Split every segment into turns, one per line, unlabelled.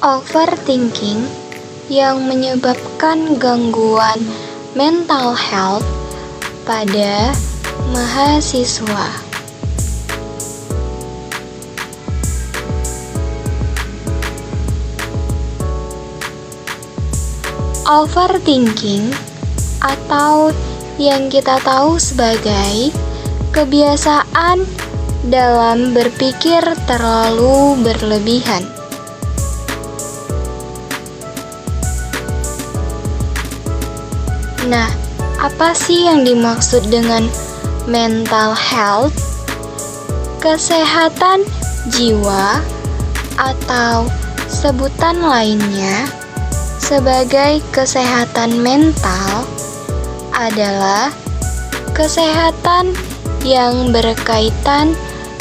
Overthinking yang menyebabkan gangguan mental health pada mahasiswa. Overthinking atau yang kita tahu sebagai kebiasaan dalam berpikir terlalu berlebihan. Nah, apa sih yang dimaksud dengan mental health? Kesehatan jiwa atau sebutan lainnya sebagai kesehatan mental adalah kesehatan yang berkaitan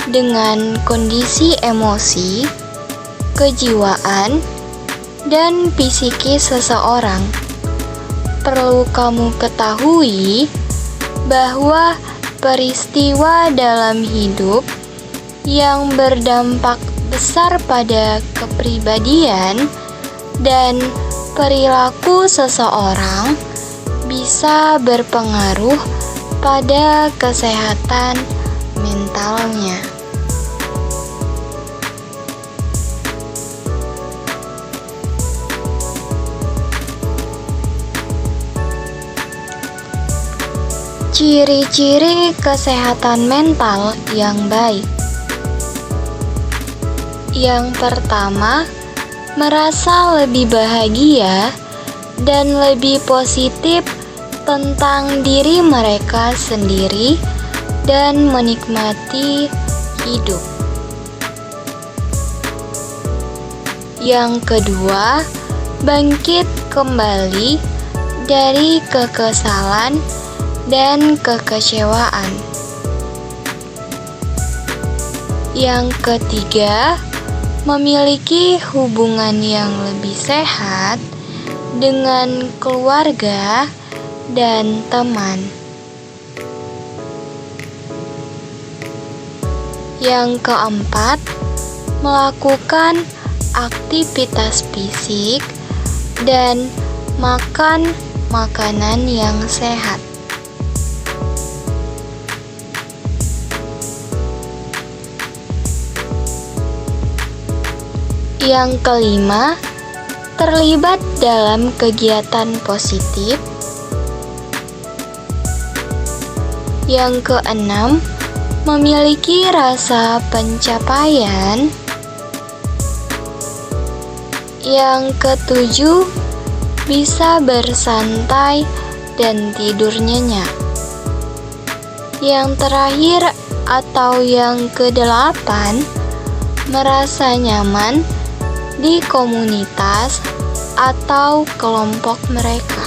dengan kondisi emosi, kejiwaan, dan psikis seseorang. Perlu kamu ketahui bahwa peristiwa dalam hidup yang berdampak besar pada kepribadian dan perilaku seseorang bisa berpengaruh pada kesehatan mentalnya. Ciri-ciri kesehatan mental yang baik. Yang pertama, merasa lebih bahagia dan lebih positif tentang diri mereka sendiri dan menikmati hidup. Yang kedua, bangkit kembali dari kekesalan dan kekecewaan. Yang ketiga, memiliki hubungan yang lebih sehat dengan keluarga dan teman. Yang keempat, melakukan aktivitas fisik dan makan makanan yang sehat. Yang kelima, terlibat dalam kegiatan positif. Yang keenam, memiliki rasa pencapaian. Yang ketujuh, bisa bersantai dan tidur nyenyak. Yang terakhir atau yang kedelapan, merasa nyaman di komunitas atau kelompok mereka.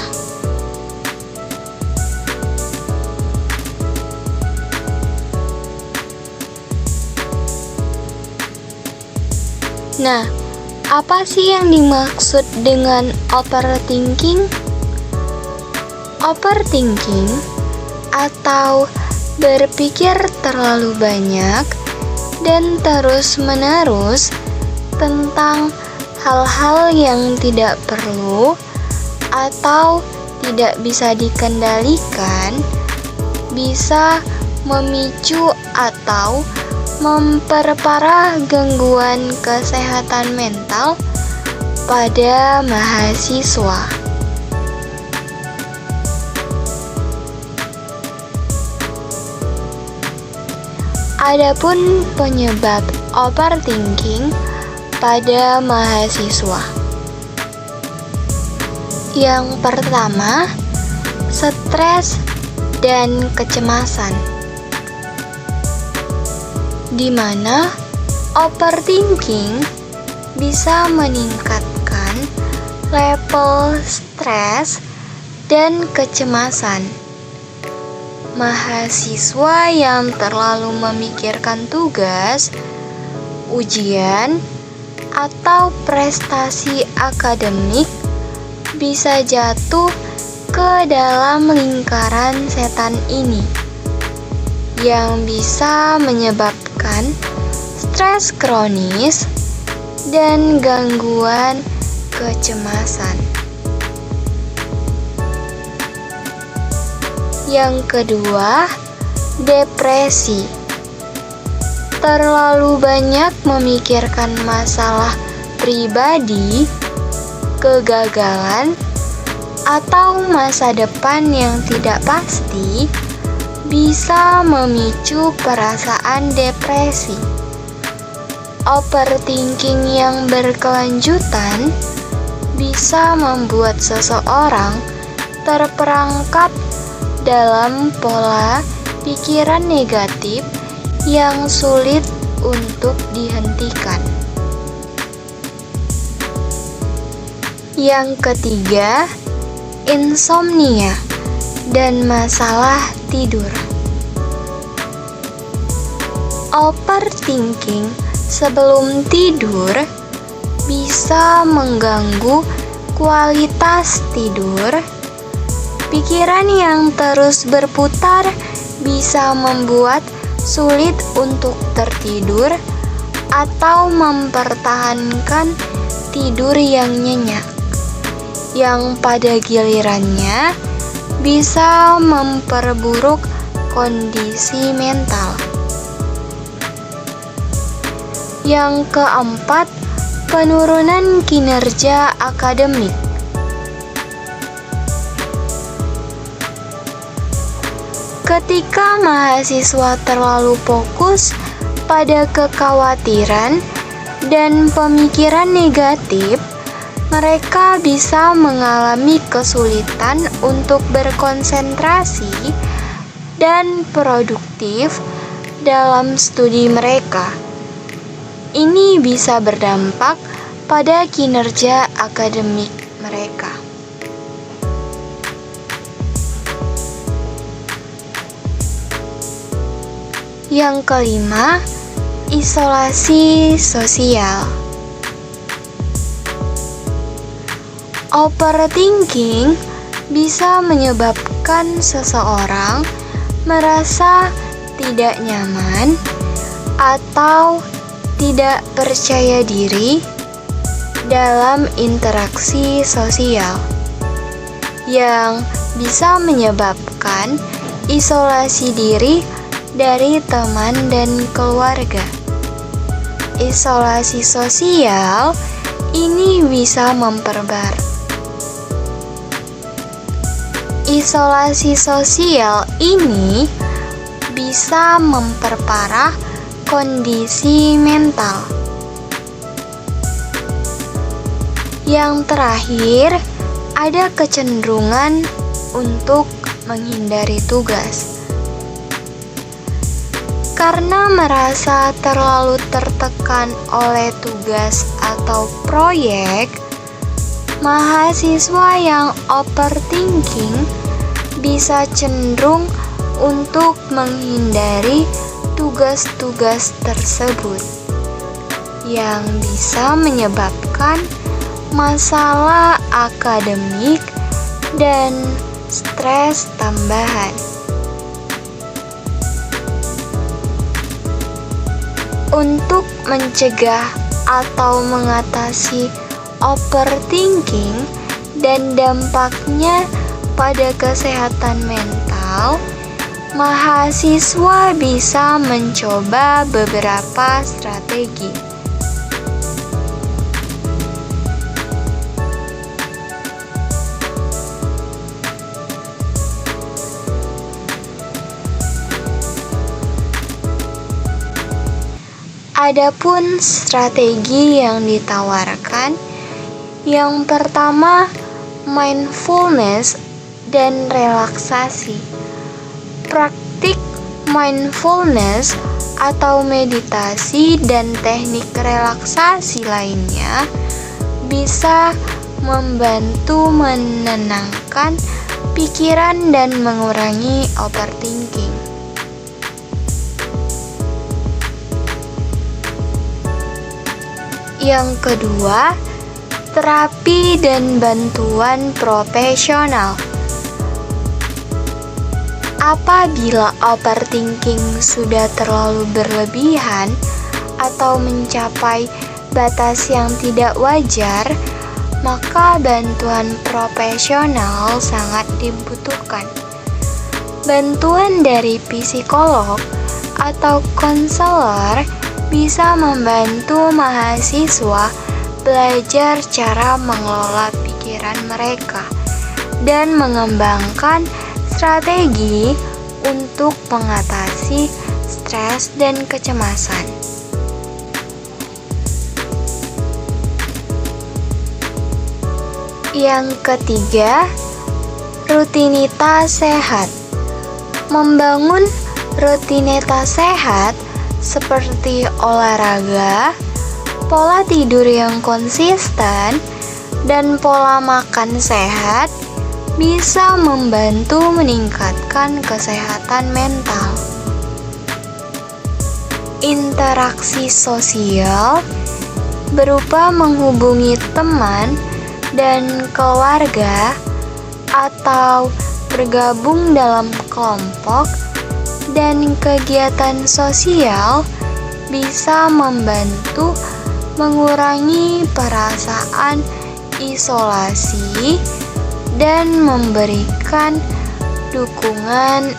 Nah, apa sih yang dimaksud dengan overthinking? Overthinking atau berpikir terlalu banyak dan terus-menerus tentang hal-hal yang tidak perlu atau tidak bisa dikendalikan bisa memicu atau memperparah gangguan kesehatan mental pada mahasiswa. Adapun penyebab overthinking pada mahasiswa. Yang pertama, stres dan kecemasan, di mana overthinking bisa meningkatkan level stres dan kecemasan. Mahasiswa yang terlalu memikirkan tugas, ujian, atau prestasi akademik bisa jatuh ke dalam lingkaran setan ini yang bisa menyebabkan stres kronis dan gangguan kecemasan. Yang kedua, depresi. Terlalu banyak memikirkan masalah pribadi, kegagalan, atau masa depan yang tidak pasti bisa memicu perasaan depresi. Overthinking yang berkelanjutan bisa membuat seseorang terperangkap dalam pola pikiran negatif yang sulit untuk dihentikan. Yang ketiga, insomnia dan masalah tidur. Overthinking sebelum tidur bisa mengganggu kualitas tidur. Pikiran yang terus berputar bisa membuat sulit untuk tertidur atau mempertahankan tidur yang nyenyak, yang pada gilirannya bisa memperburuk kondisi mental. Yang keempat, penurunan kinerja akademik. Ketika mahasiswa terlalu fokus pada kekhawatiran dan pemikiran negatif, mereka bisa mengalami kesulitan untuk berkonsentrasi dan produktif dalam studi mereka. Ini bisa berdampak pada kinerja akademik mereka. Yang kelima, isolasi sosial. Overthinking bisa menyebabkan seseorang merasa tidak nyaman atau tidak percaya diri dalam interaksi sosial, yang bisa menyebabkan isolasi diri dari teman dan keluarga. Isolasi sosial ini bisa memperparah kondisi mental. Yang terakhir, ada kecenderungan untuk menghindari tugas. Karena merasa terlalu tertekan oleh tugas atau proyek, mahasiswa yang overthinking bisa cenderung untuk menghindari tugas-tugas tersebut, yang bisa menyebabkan masalah akademik dan stres tambahan. Untuk mencegah atau mengatasi overthinking dan dampaknya pada kesehatan mental, mahasiswa bisa mencoba beberapa strategi. Adapun strategi yang ditawarkan, yang pertama, mindfulness dan relaksasi. Praktik mindfulness atau meditasi dan teknik relaksasi lainnya bisa membantu menenangkan pikiran dan mengurangi overthinking. Yang kedua, terapi dan bantuan profesional. Apabila overthinking sudah terlalu berlebihan atau mencapai batas yang tidak wajar, maka bantuan profesional sangat dibutuhkan. Bantuan dari psikolog atau konselor bisa membantu mahasiswa belajar cara mengelola pikiran mereka dan mengembangkan strategi untuk mengatasi stres dan kecemasan. Yang ketiga, rutinitas sehat. Membangun rutinitas sehat seperti olahraga, pola tidur yang konsisten, dan pola makan sehat bisa membantu meningkatkan kesehatan mental. Interaksi sosial berupa menghubungi teman dan keluarga atau bergabung dalam kelompok dan kegiatan sosial bisa membantu mengurangi perasaan isolasi dan memberikan dukungan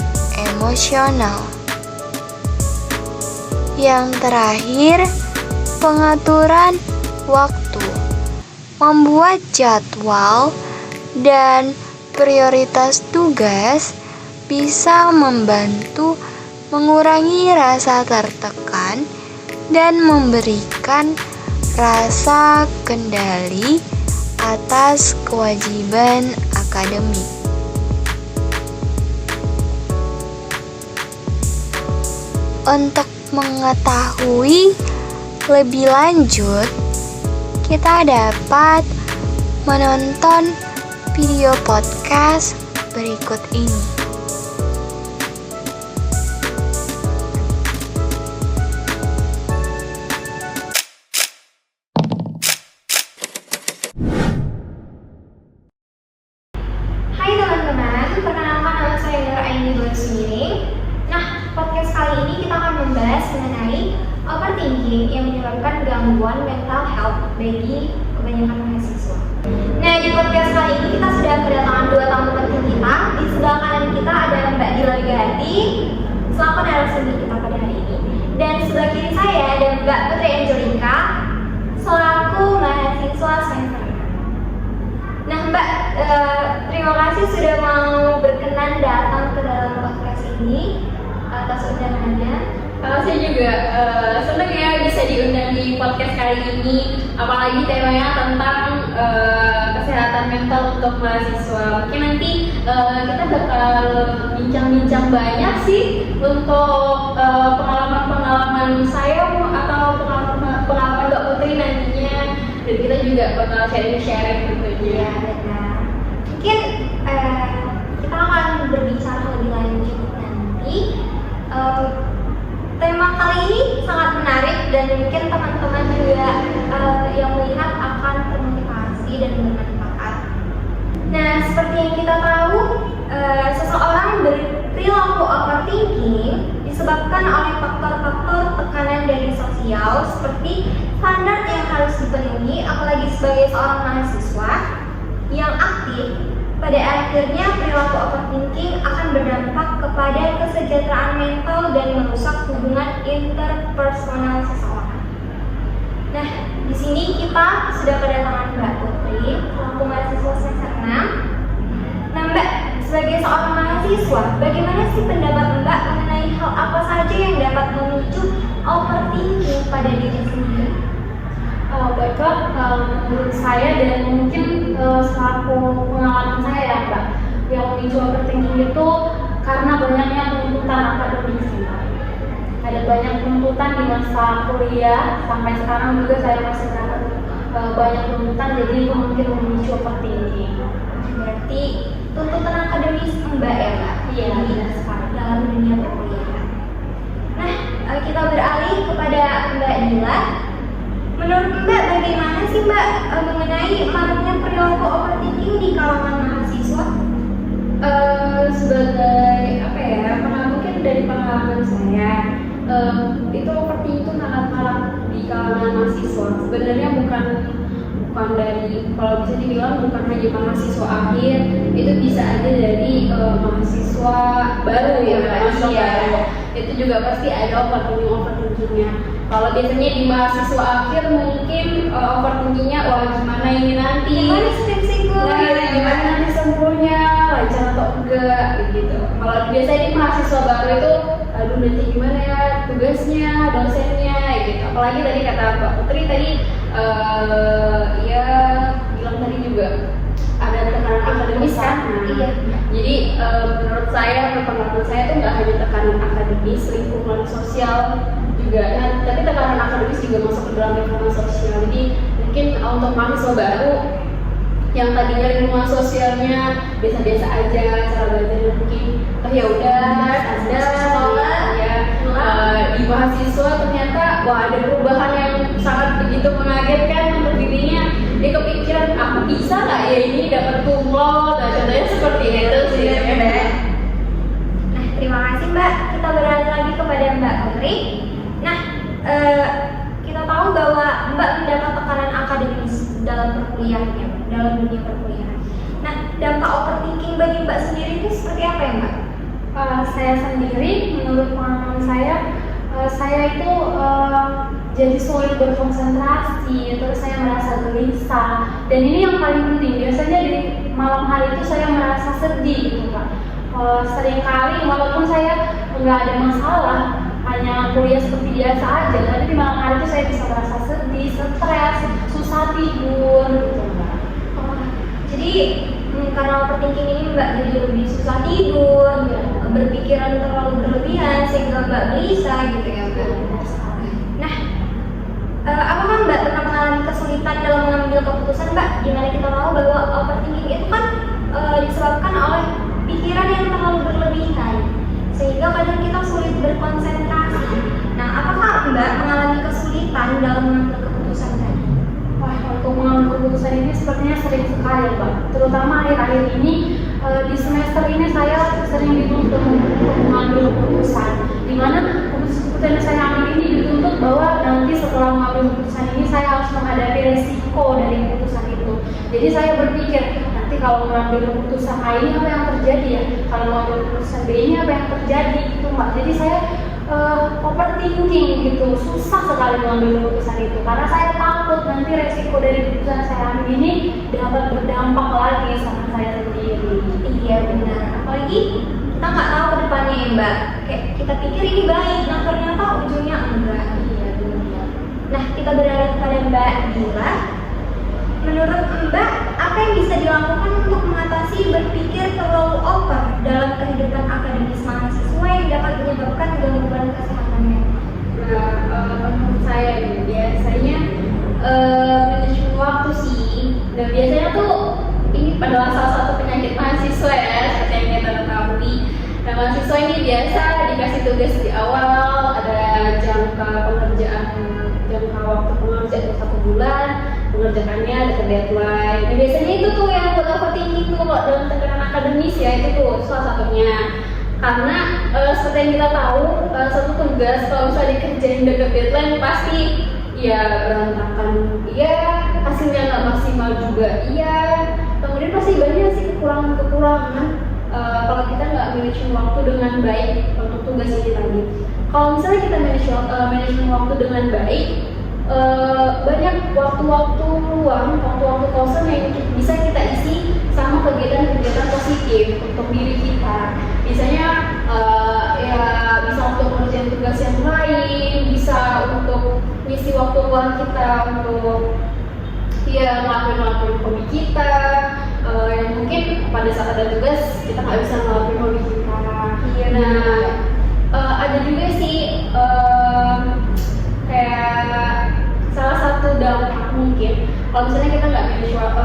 emosional. Yang terakhir, pengaturan waktu. Membuat jadwal dan prioritas tugas bisa membantu mengurangi rasa tertekan dan memberikan rasa kendali atas kewajiban akademik. Untuk mengetahui lebih lanjut, kita dapat menonton video podcast berikut ini.
Hai teman-teman, perkenalkan nama saya Nur Aini Borsumiring. Nah, podcast kali ini kita akan membahas mengenai overthinking yang menyebabkan gangguan mental health bagi kebanyakan mahasiswa. Nah, di podcast kali ini kita sudah kedatangan dua tamu penting kita. Di sebelah kanan kita ada Mbak Dila Wigahanti selaku narasumber kita pada hari ini. Dan di sebelah kiri saya ada Mbak Putri Angelika selaku mahasiswa semester 6. Nah Mbak, terima kasih sudah mau berkenan datang ke dalam podcast ini atas undangannya.
Saya juga senang ya bisa diundang di podcast kali ini, apalagi temanya tentang kesehatan mental untuk mahasiswa. Mungkin nanti kita bakal bincang-bincang banyak sih untuk pengalaman-pengalaman saya atau pengalaman Mbak Putri nantinya, dan kita juga bakal sharing-sharing tentunya.
Ya, benar. Mungkin kita akan berbicara lebih lanjut nanti. Tema kali ini sangat menarik dan mungkin teman-teman juga yang melihat akan termotivasi dan bermanfaat. Nah, seperti yang kita tahu, seseorang berperilaku overthinking disebabkan oleh faktor-faktor tekanan dari sosial seperti standar yang harus dipenuhi, apalagi sebagai seorang mahasiswa yang aktif. Pada akhirnya perilaku overthinking akan berdampak kepada kesejahteraan mental dan merusak hubungan interpersonal seseorang. Nah, di sini kita sudah kedatangan Mbak Putri, selaku mahasiswa semester 6. Nah Mbak, sebagai seorang mahasiswa, bagaimana sih pendapat Mbak mengenai hal apa saja yang dapat memicu overthinking pada diri sendiri?
Baiklah, menurut saya dan mungkin selaku pengalaman saya ya Mbak, yang memicu overthinking itu karena banyaknya tuntutan akademik sih Mbak. Ada banyak tuntutan di masa kuliah, sampai sekarang juga saya masih dapat banyak tuntutan, jadi itu mungkin memicu overthinking.
Berarti tuntutan akademis Mbak ya Mbak?
Iya, benar sekali.
Dalam dunia perkuliahan. Nah, kita beralih kepada Mbak Dila. Menurut Mbak, bagaimana sih Mbak mengenai maraknya perilaku overthinking di kalangan mahasiswa?
Sebagai apa ya, mungkin dari pengalaman saya, itu overthinking itu sangat marak di kalangan mahasiswa. Sebenarnya bukan dari, kalau bisa dibilang bukan hanya mahasiswa akhir, itu bisa aja dari mahasiswa baru ya, mahasiswa baru. Itu juga pasti ada overthinkingnya. Kalau biasanya di mahasiswa akhir mungkin overthinkingnya, wah gimana ini nanti,
Gimana skripsiku?
gimana nanti semuanya lancar atau enggak gitu. Kalau biasanya di mahasiswa baru itu, aduh nanti gimana ya tugasnya, dosennya gitu. Apalagi tadi kata Mbak Putri tadi, ya bilang tadi juga ada tekanan akademis kan.
Iya.
Jadi menurut saya, pengalaman saya tuh nggak hanya tekanan akademis, lingkungan sosial juga, nah, tapi tekanan akademis juga masuk ke dalam lingkungan sosial. Jadi mungkin untuk mahasiswa baru yang tadinya lingkungan sosialnya biasa-biasa aja, cara belajarnya mungkin ya udah ada sekolah ya, di mahasiswa ternyata wah ada perubahan yang sangat begitu mengagetkan untuk dirinya. Dia kepikiran, aku bisa nggak ya ini dapat kumlot, nah, contohnya seperti itu sih.
Nah, terima kasih Mbak. Kita beralih lagi kepada Mbak Putri. Nah, kita tahu bahwa Mbak mendapat tekanan akademis dalam perkuliahannya, dalam dunia perkuliahan. Nah, dampak overthinking bagi Mbak sendiri itu seperti apa ya Mbak?
Saya sendiri, menurut pengalaman saya itu jadi sulit berkonsentrasi, terus saya merasa gelisah. Dan ini yang paling penting, biasanya di malam hari itu saya merasa sedih gitu Pak. Seringkali walaupun saya nggak ada masalah, hanya kuliah seperti biasa aja, tapi di malam hari itu saya bisa merasa sedih, stres, susah tidur gitu Mbak.
Jadi karena overthinking ini Mbak jadi lebih susah tidur, berpikiran terlalu berlebihan sehingga Mbak gelisah gitu ya Mbak. Nah, apakah Mbak pernah mengalami kesulitan dalam mengambil keputusan Mbak? Dimana kita tahu bahwa overthinking itu kan disebabkan oleh pikiran yang terlalu berlebihan, sehingga kadang kita sulit berkonsentrasi. Nah, apakah Mbak mengalami kesulitan dalam mengambil keputusan tadi?
Wah, untuk mengambil keputusan ini sepertinya sering sekali Mbak. Terutama akhir-akhir ini, di semester ini saya sering dituntut untuk mengambil keputusan. Dimana keputusan yang saya ambil ini dituntut bahwa nanti setelah mengambil keputusan ini saya harus menghadapi resiko dari keputusan itu. Jadi saya berpikir, nanti kalau mengambil keputusan A ini apa yang terjadi ya? Kalau mengambil keputusan B ini apa yang terjadi gitu Mbak. Jadi saya overthinking gitu, susah sekali mengambil keputusan itu karena saya takut nanti resiko dari keputusan saya ambil ini dapat berdampak lagi sama saya sendiri.
Iya benar, apalagi kita nggak tahu ke depannya ya Mbak. Kayak kita pikir ini baik, nah ternyata ujungnya enggak.
Iya benar.
Nah, kita beralih kepada Mbak Dila. Menurut Mbak, apa yang bisa dilakukan untuk mengatasi berpikir terlalu over dalam kehidupan akademis mahasiswa yang dapat menyebabkan gangguan kesehatan mental?
Nah, menurut saya ini biasanya manajemen waktu sih. Dan biasanya tuh ini adalah salah satu penyakit mahasiswa ya, seperti yang kita ketahui. Nah, mahasiswa ini biasa dikasih tugas di awal, ada jangka waktu pengerjaan 1 bulan, mengerjakannya ada deadline. Nah, biasanya itu tuh yang buat overthinking tuh kalau dalam tekanan akademis ya, itu tuh salah satunya. Karena seperti yang kita tahu, satu tugas kalau misalnya dikerjain deket deadline pasti ya berantakan, iya, hasilnya nggak maksimal juga, iya. Kemudian pasti banyak sih kekurangan kalau kita nggak manajemen waktu dengan baik untuk tugas ini tadi. Kalau misalnya kita manajemen waktu dengan baik, banyak waktu-waktu luang, waktu-waktu kosong yang bisa kita isi sama kegiatan-kegiatan positif untuk diri kita. Misalnya ya bisa untuk mengerjakan tugas yang lain, bisa untuk ngisi waktu luang kita untuk ya ngelakuin hobi kita, yang mungkin pada saat ada tugas kita nggak bisa ngelakuin hobi kita.
Iya.
Nah, ada juga sih kayak salah satu dampak mungkin kalau misalnya kita nggak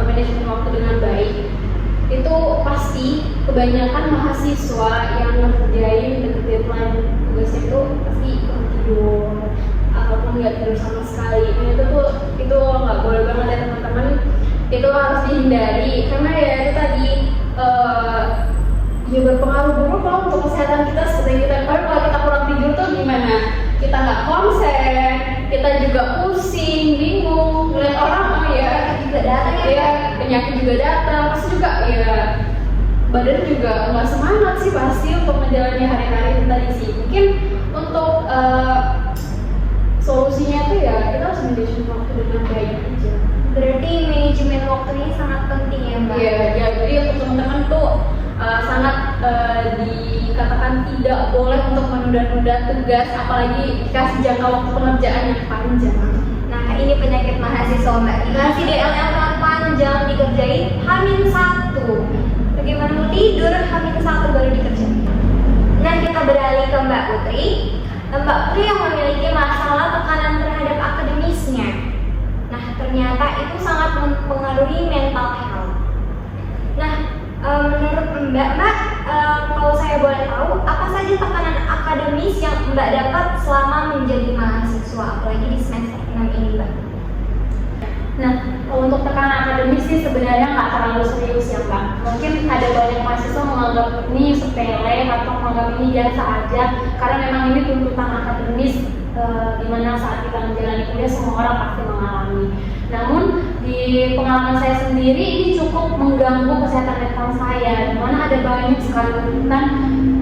manajemen waktu dengan baik, itu pasti kebanyakan mahasiswa yang ngerjain deket deadline tugasnya itu pasti tidur ataupun nggak tidur sama sekali. Itu nggak boleh banget ya teman-teman, itu harus dihindari karena ya itu tadi ya berpengaruh buruk loh untuk kesehatan kita. Seperti kita kalau kita kurang tidur tuh gimana? Kita nggak konsen, kita juga pusing. penyakit juga datang, pasti juga ya badan juga nggak semangat sih pasti untuk menjalani hari-hari itu tadi sih. Mungkin untuk solusinya tuh ya kita harus manajemen waktu dengan baik aja.
Berarti manajemen waktu ini sangat penting ya Mbak?
Iya, ya, jadi untuk teman-teman tuh sangat dikatakan tidak boleh untuk menunda-nunda tugas, apalagi dikasih jangka waktu pengerjaan yang panjang.
Nah ini penyakit mahasiswa Mbak, dikasih DL yang sangat panjang dikerjain H-1. Bagaimana mau tidur H-1 baru dikerjain. Nah kita beralih ke Mbak Putri. Mbak Putri yang memiliki masalah tekanan terhadap akademisnya. Nah ternyata itu sangat mempengaruhi mental health. Nah menurut Mbak, kalau saya boleh tahu, apa saja tekanan akademis yang Mbak dapat selama menjadi mahasiswa, apalagi di semester 6 ini Mbak?
Nah, untuk tekanan akademis sih sebenarnya nggak terlalu serius ya Mbak. Mungkin ada banyak mahasiswa menganggap ini sepele atau menganggap ini biasa aja, karena memang ini tuntutan akademis di mana saat kita menjalani kuliah semua orang pasti mengalami. Namun di pengalaman saya sendiri ini cukup mengganggu kesehatan mental saya, di mana ada banyak sekali tuntutan.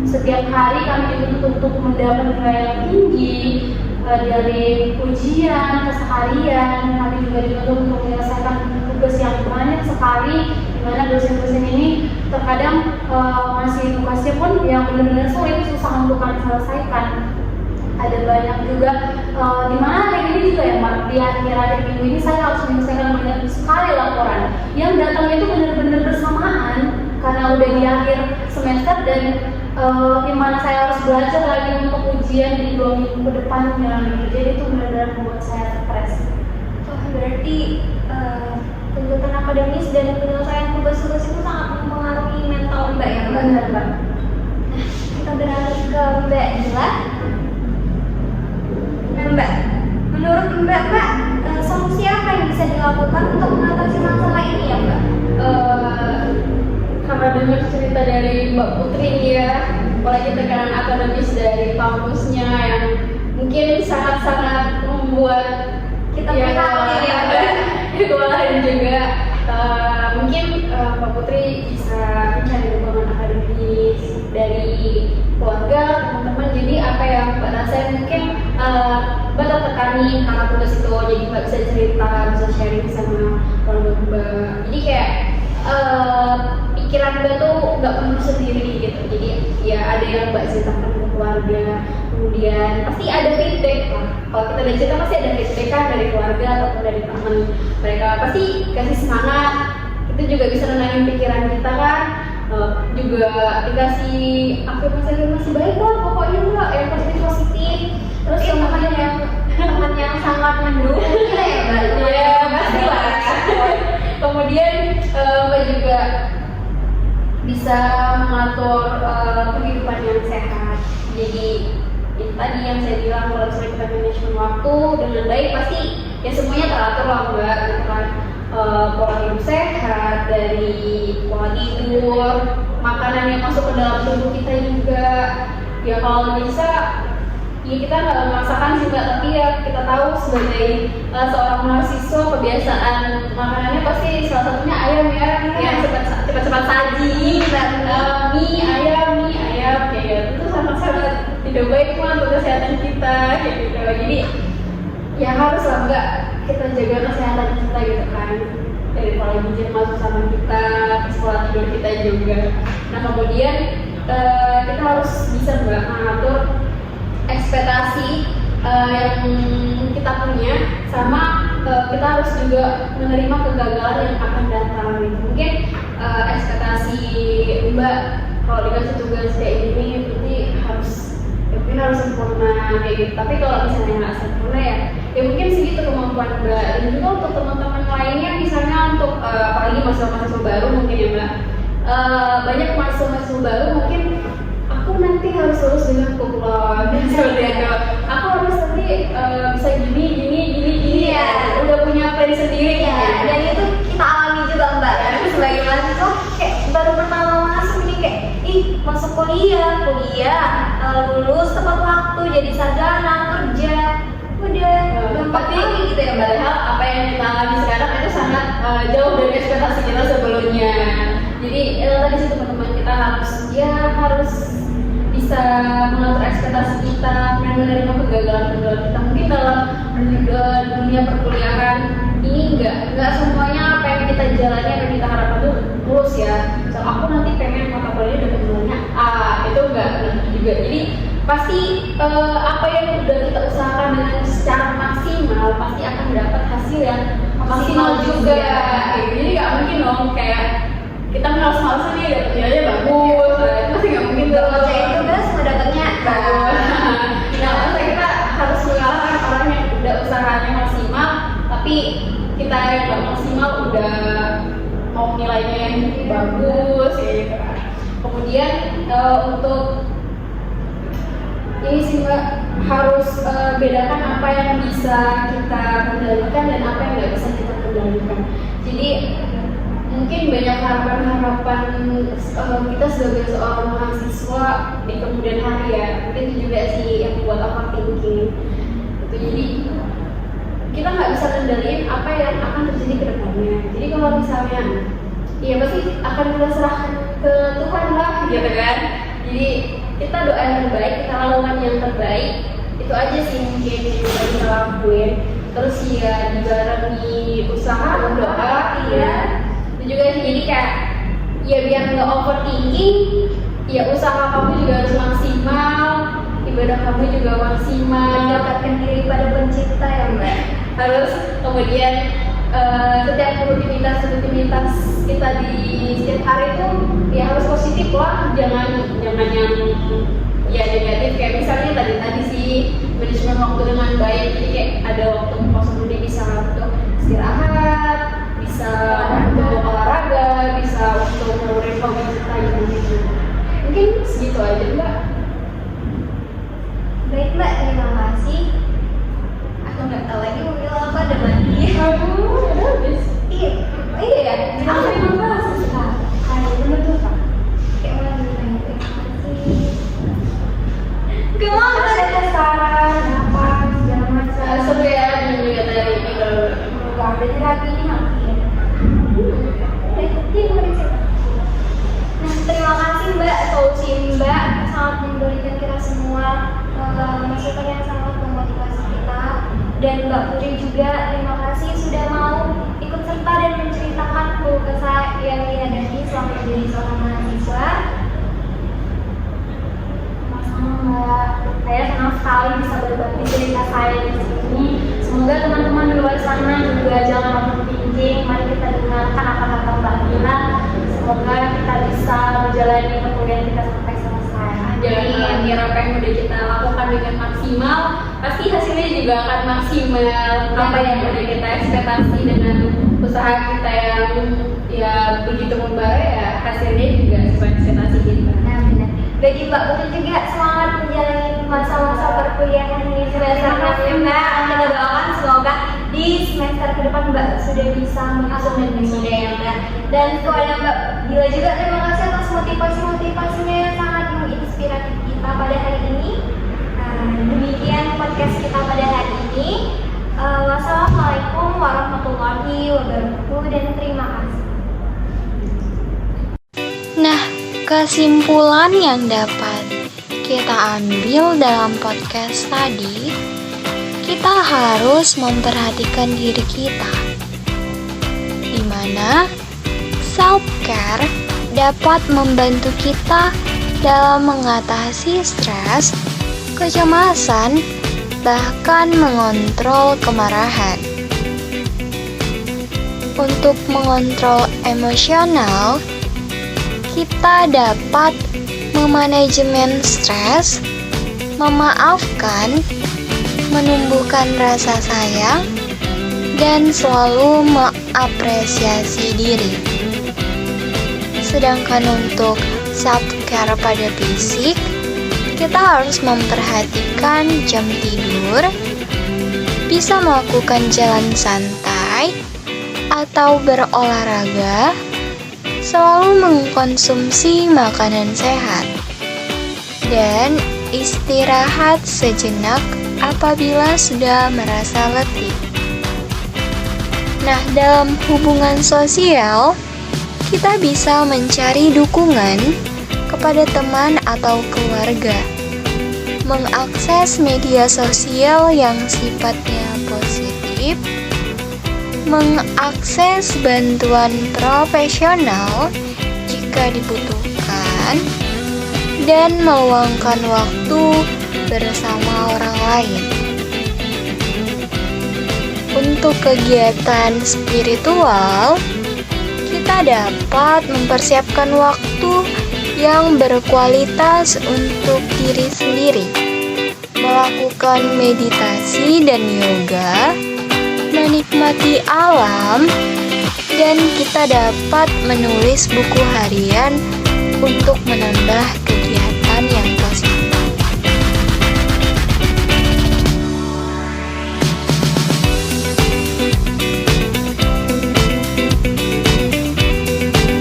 Setiap hari kami dituntut untuk mendapat nilai yang tinggi, dari ujian, keseharian, kami juga dituntut untuk menyelesaikan tugas yang banyak sekali, di mana dosen-dosen ini terkadang masih tugasnya pun yang benar-benar sulit, susah untuk kami selesaikan. Ada banyak juga di mana hari ini juga ya Mbak, di akhir-akhir minggu ini saya harus menyelesaikan banyak sekali laporan yang datangnya itu benar-benar bersamaan karena udah di akhir semester dan di mana saya harus belajar lagi untuk ujian di 2 minggu ke depannya gitu. Jadi itu benar-benar membuat saya stres.
Oh, berarti tuntutan akademis dan penyelesaian tugas-tugas itu sangat mempengaruhi mental Mbak ya Mbak?
Benar Mbak.
Nah, kita beralih ke Mbak Dila. Nah Mbak, menurut Mbak, solusi apa yang bisa dilakukan untuk mengatasi masalah ini ya Mbak?
Karena dengar cerita dari Mbak Putri ya, apalagi tekanan akademis dari kampusnya yang mungkin sangat-sangat membuat
Kita
ya,
prihatin ya Mbak.
kewalahan juga. Mungkin Mbak Putri bisa mencari dukungan akademis dari keluarga, teman-teman. Jadi apa yang Mbak rasain mungkin Mbak tertekani karena tugas itu, jadi Mbak bisa cerita, bisa sharing sama keluarga Mbak. Jadi kayak pikiran Mbak tuh nggak penuh sendiri gitu. Jadi ya ada yang Mbak ceritakan ke keluarga, kemudian pasti ada feedback lah. Kalau kita udah cerita pasti ada feedback kan dari keluarga ataupun dari teman. Mereka pasti kasih semangat. Kita juga bisa nenangin pikiran kita kan. Juga dikasih afirmasi baik lah pokoknya Mbak, yang positif. Terus
teman yang sangat mendukung kita ya Mbak?
Ya pasti lah. Kemudian Mbak juga bisa mengatur kehidupan yang sehat. Jadi itu tadi yang saya bilang, kalau misalnya kita manajemen waktu dengan baik pasti ya semuanya teratur lah Mbak, gitu kan. Pola hidup sehat, dari pola tidur, makanan yang masuk ke dalam tubuh kita juga. Ya kalau bisa ya kita nggak memaksakan sih Mbak, tapi ya kita tahu sebagai seorang mahasiswa kebiasaan makanannya pasti salah satunya ayam ya, yang cepat-cepat saji, mie ayam kayak itu sangat-sangat tidak baik mah untuk kesehatan kita kayak gitu. Jadi ya harus lah Mbak kita jaga kesehatan kita gitu kan, dari pola hijau masuk sama kita, pola tidur kita juga. Nah kemudian kita harus bisa Mbak mengatur ekspektasi yang kita punya, sama kita harus juga menerima kegagalan yang akan datang gitu. Mungkin ekspektasi Mbak kalau dikasih tugas kayak gini berarti mungkin harus sempurna kayak gitu. Tapi kalau misalnya nggak sempurna ya mungkin segitu kemampuan Mbak. Dan juga untuk teman-teman lainnya, misalnya untuk apalagi mahasiswa baru mungkin ya Mbak, banyak mahasiswa baru mungkin aku nanti harus lulus dengan kumlot seperti itu. Aku harus nanti bisa gini
ya.
Udah punya plan sendiri
ya. Dan itu kita alami juga Mbak. Aku sebagai mahasiswa kayak baru pertama masuk ini kayak masuk kuliah, lulus tepat waktu, jadi sarjana, kerja, udah gampang gitu ya Mbak.
Padahal apa yang kita alami sekarang itu sangat jauh dari ekspektasi kita Jadi tadi sih teman-teman kita harus bisa mengatur ekspektasi kita, menerima kegagalan-kegagalan kita. Mungkin dalam dunia perkuliahan ini nggak semuanya apa yang kita jalani, apa yang kita harapkan itu lulus ya. So aku nanti pengen mata kuliahnya dapat nilainya A, itu nggak juga. Jadi pasti apa yang udah kita usahakan dengan secara maksimal pasti akan mendapat hasil yang maksimal juga. Jadi nggak mungkin dong kayak kita males-malesan nih dapet nilainya bagus, itu pasti nggak mungkin tuh.
Ngerjain tugas mau dapetnya
bagus. Nah, maksudnya kita harus mengalahkan orang yang udah usahanya maksimal, tapi kita yang nggak maksimal udah mau nilainya yang bagus kayak gitu kan. Kemudian untuk ini sih Mbak, harus bedakan apa yang bisa kita kendalikan dan apa yang nggak bisa kita kendalikan. Jadi mungkin banyak harapan-harapan kita sebagai seorang mahasiswa di kemudian hari ya. Mungkin itu juga sih yang membuat overthinking. Gitu. Jadi kita nggak bisa kendaliin apa yang akan terjadi ke depannya. Jadi kalau misalnya, ya pasti akan kita serahkan ke Tuhan lah, gitu kan. Jadi kita doa yang terbaik, kita lakukan yang terbaik. Itu aja sih mungkin yang kita lakuin. Terus ya dibarengi usaha, doa, ya. Itu juga sih, jadi kayak ya biar nggak overthinking, ya usaha kamu juga harus maksimal, ibadah kamu juga maksimal,
mendapatkan diri pada pencipta ya Mbak.
Harus kemudian setiap rutinitas kita di setiap hari itu ya harus positif lah, jangan yang ya negatif. Kayak misalnya tadi sih manajemen waktu dengan baik, jadi kayak ada waktu kosong dia bisa untuk istirahat, bisa untuk olahraga, bisa untuk melurin hobi kita gitu. Mungkin segitu aja Mbak.
Baik Mbak, terima kasih. Aku nggak tahu lagi mau bilang apa, ada mandi.
Aduh, udah habis.
Iya ya.
Aku emang bahas sekarang.
Ada bener tuh Pak. Kayak mana dulu terima kasih. Gimana? Ada saran apa segala macam.
Seru ya juga dari ini kalau
Enggak ada terapi ini hampir. Nah, terima kasih Mbak, solusi Mbak sangat memberikan kita semua masukan yang sangat memotivasi kita. Dan Mbak Putri juga terima kasih sudah mau ikut serta dan menceritakan keluh kesah yang dihadapi selama menjadi seorang mahasiswa. Sama-sama Mbak, saya senang sekali bisa berbagi cerita saya di sini. Semoga teman-teman di luar sana juga jangan overthinking. Mari kita dengarkan apa kata Mbak Mira. Semoga kita bisa menjalani perkuliahan kita sampai selesai.
Jadi apa yang udah kita lakukan dengan maksimal, pasti hasilnya juga akan maksimal. Apa yang udah kita ekspektasi dengan usaha kita yang ya begitu membara, ya hasilnya juga sesuai ekspektasi kita.
Nah, benar. Bagi Mbak Putri juga semangat menjalani masa-masa perkuliahan ini semester 6 Mbak. Kita doakan semoga di semester ke depan Mbak sudah bisa masuk dan wisuda ya Mbak. Dan kepada Mbak Dila juga terima kasih atas motivasi-motivasinya yang sangat menginspirasi kita pada hari ini. Demikian podcast kita pada hari ini. Wassalamualaikum warahmatullahi wabarakatuh dan terima kasih.
Nah, kesimpulan yang dapat kita ambil dalam podcast tadi, kita harus memperhatikan diri kita, di mana self-care dapat membantu kita dalam mengatasi stres, kecemasan, bahkan mengontrol kemarahan. Untuk mengontrol emosional, kita dapat memanajemen stres, memaafkan, menumbuhkan rasa sayang, dan selalu mengapresiasi diri. Sedangkan untuk self-care pada fisik, kita harus memperhatikan jam tidur, bisa melakukan jalan santai, atau berolahraga, selalu mengkonsumsi makanan sehat, dan istirahat sejenak apabila sudah merasa letih. Nah, dalam hubungan sosial, kita bisa mencari dukungan kepada teman atau keluarga, mengakses media sosial yang sifatnya positif, mengakses bantuan profesional jika dibutuhkan, dan meluangkan waktu bersama orang lain. Untuk kegiatan spiritual, kita dapat mempersiapkan waktu yang berkualitas untuk diri sendiri, melakukan meditasi dan yoga, menikmati alam, dan kita dapat menulis buku harian untuk menambah kegiatan yang positif.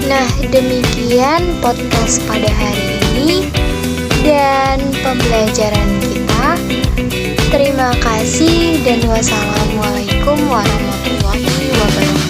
Nah, demikian podcast pada hari ini dan pembelajaran kita. Terima kasih dan wassalamualaikum warahmatullahi wabarakatuh.